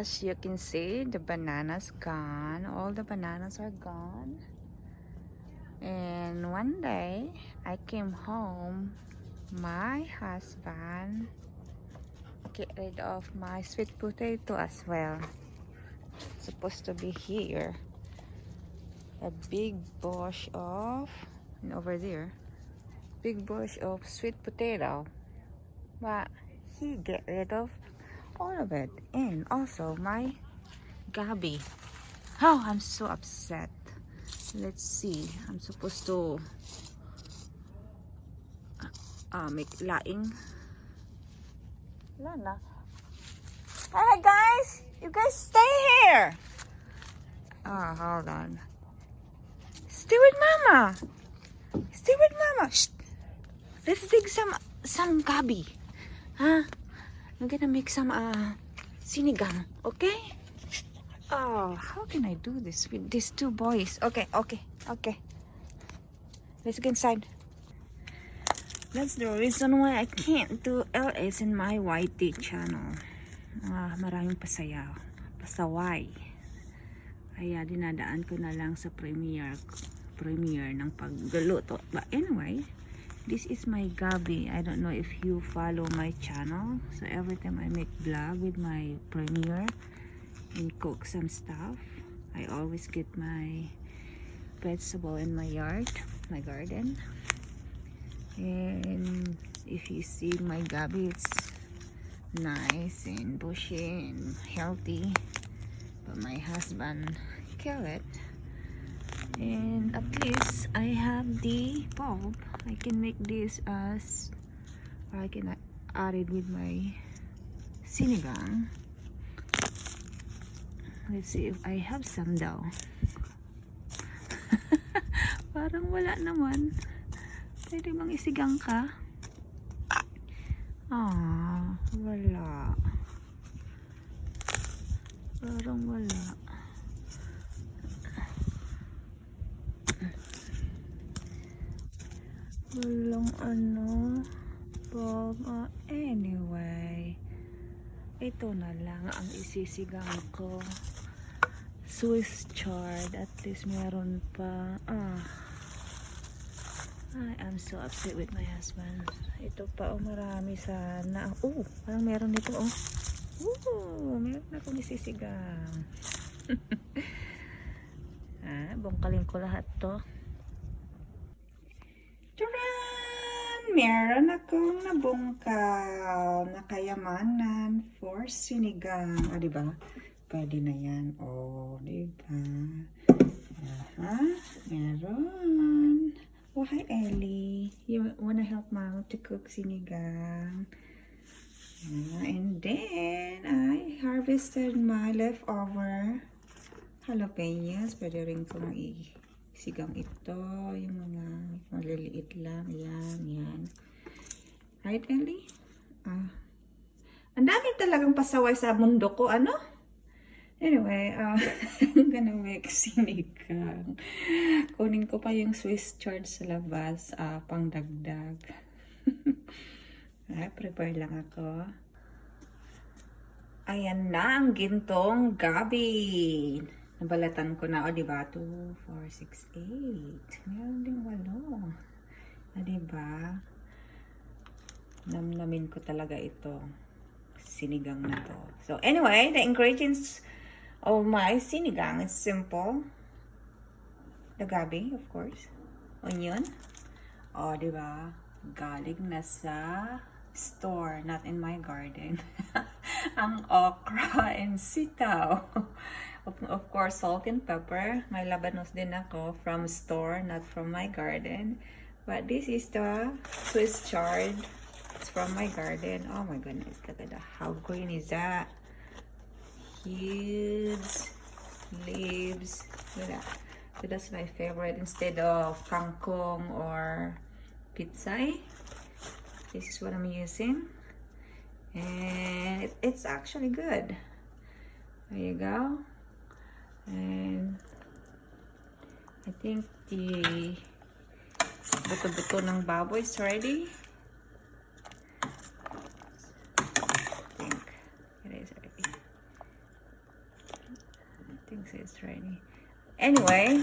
As you can see, the banana's gone. All the bananas are gone. And one day, I came home. My husband get rid of my sweet potato as well. It's supposed to be here. A big bush of, and over there, big bush of sweet potato. But he get rid of all of it. And also my gabi. Oh, I'm so upset. Let's see. I'm supposed to make laing. Wala na. Hey guys! You guys stay here! Oh, hold on. Stay with mama! Stay with mama! Shh! Let's dig some gabi. Huh? I'm gonna make some sinigang, okay? Oh, how can I do this with these two boys? Okay. Let's go inside. That's the reason why I can't do LS in my YT channel. Maraming pasaway. Kaya dinadaan ko na lang sa premiere ng pagluluto. But anyway, this is my gabi. I don't know if you follow my channel. So every time I make vlog with my premiere and cook some stuff, I always get my vegetable in my yard, my garden. And if you see my gabi, it's nice and bushy and healthy. But my husband kill it. And at least I have the bulb. I can make this as, or I can add it with my sinigang. Let's see if I have some daw. Parang wala naman. Pwede bang isigang ka? Wala. Parang wala. Walang anyway, ito na lang ang isisigang ko. Swiss chard, at least meron pa. I am so upset with my husband. Ito pa, marami sana. Parang meron dito, meron akong isisigang. Bungkalin ko lahat to. Taran! Meron akong nabungkal na kayamanan for sinigang. Diba? Pwede na yan. Diba? Meron. Oh, hi Ellie. You wanna help Mom to cook sinigang? And then, I harvested my leftover jalapenos. Pwede rin kong isigang ito. Yung mga maliliit lang. Yan. Right, Ellie? Ang dami talagang pasaway sa mundo ko. Anyway, I'm gonna make sinigang. Kunin ko pa yung Swiss chard sa labas, pang dagdag. Prepare lang ako. Ayan na ang gintong gabi. Nabalatan ko na, diba? 2, 4, 6, 8. Meron din 8. Diba? Namnamin ko talaga ito. Sinigang na to. So, anyway, the ingredients of my sinigang is simple. The gabi, of course. Onion. Diba? Galing na sa store, not in my garden. Ang okra and sitaw. Of course, salt and pepper. May labanos din ako from store, not from my garden. But this is the Swiss chard. It's from my garden. Oh my goodness, look at that. How green is that? Huge leaves. Look at that. So that's my favorite. Instead of kangkong or pitsay, this is what I'm using. And it's actually good. There you go. And I think the buto-buto ng baboy is ready. I think it is ready. so it's ready. Anyway,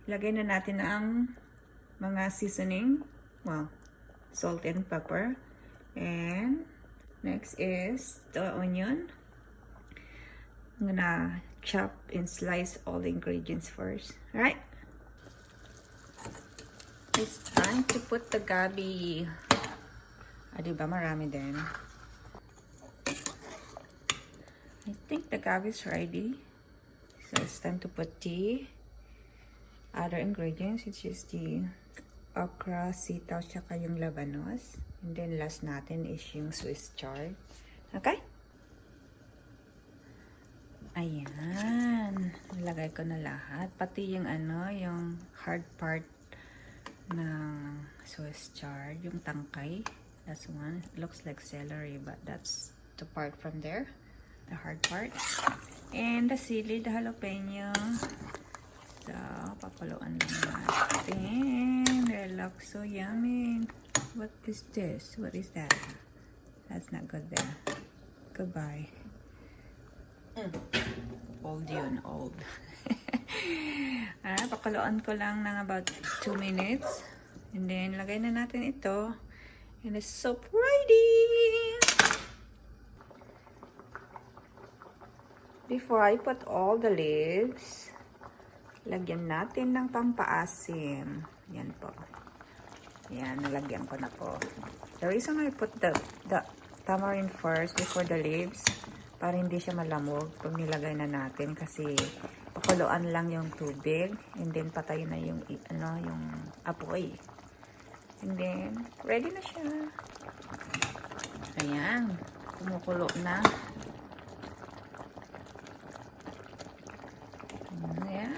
lagay na natin ang mga seasoning. Well, salt and pepper. And next is the onion. I'm gonna chop and slice all the ingredients first. Alright? It's time to put the gabi. Diba marami din. I think the gabi is ready. So it's time to put the other ingredients, which is the okra, sitaw, tsaka yung labanos. And then last natin is yung Swiss chard. Okay? Ayan. Nilagay ko na lahat. Pati yung yung hard part ng Swiss chard, yung tangkay. That's one. It looks like celery, but that's the part from there. The hard part. And the sili, the jalapeno. So, papaluan lang natin. They look so yummy. What is this? What is that? That's not good there. Goodbye. Old yun, old. Papaluan ko lang ng about 2 minutes. And then, lagay na natin ito. And it's so pretty! Before I put all the leaves, lagyan natin ng pampaasim. Yan po. Yan, nalagyan ko na po. The reason I put the tamarind first before the leaves, para hindi siya malamog pag nilagay na natin, kasi pakuluan lang yung tubig and then patayin na yung yung apoy. And then, ready na siya. Ayan, kumukulo na. Ayan.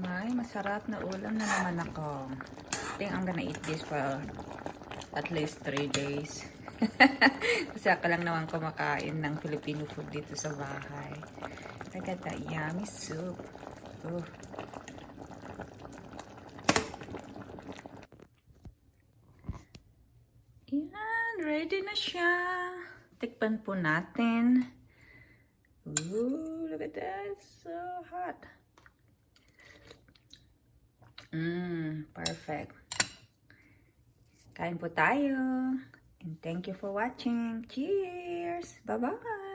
May masarap na ulam na naman ako. I think I'm gonna eat this for at least 3 days. Kasi ako lang naman kumakain ng Filipino food dito sa bahay. I got that yummy soup. Oh. Yan, ready na siya. Tikpan po natin. Ooh, look at that. It's so hot. Perfect. Kain po tayo. And thank you for watching. Cheers! Bye-bye!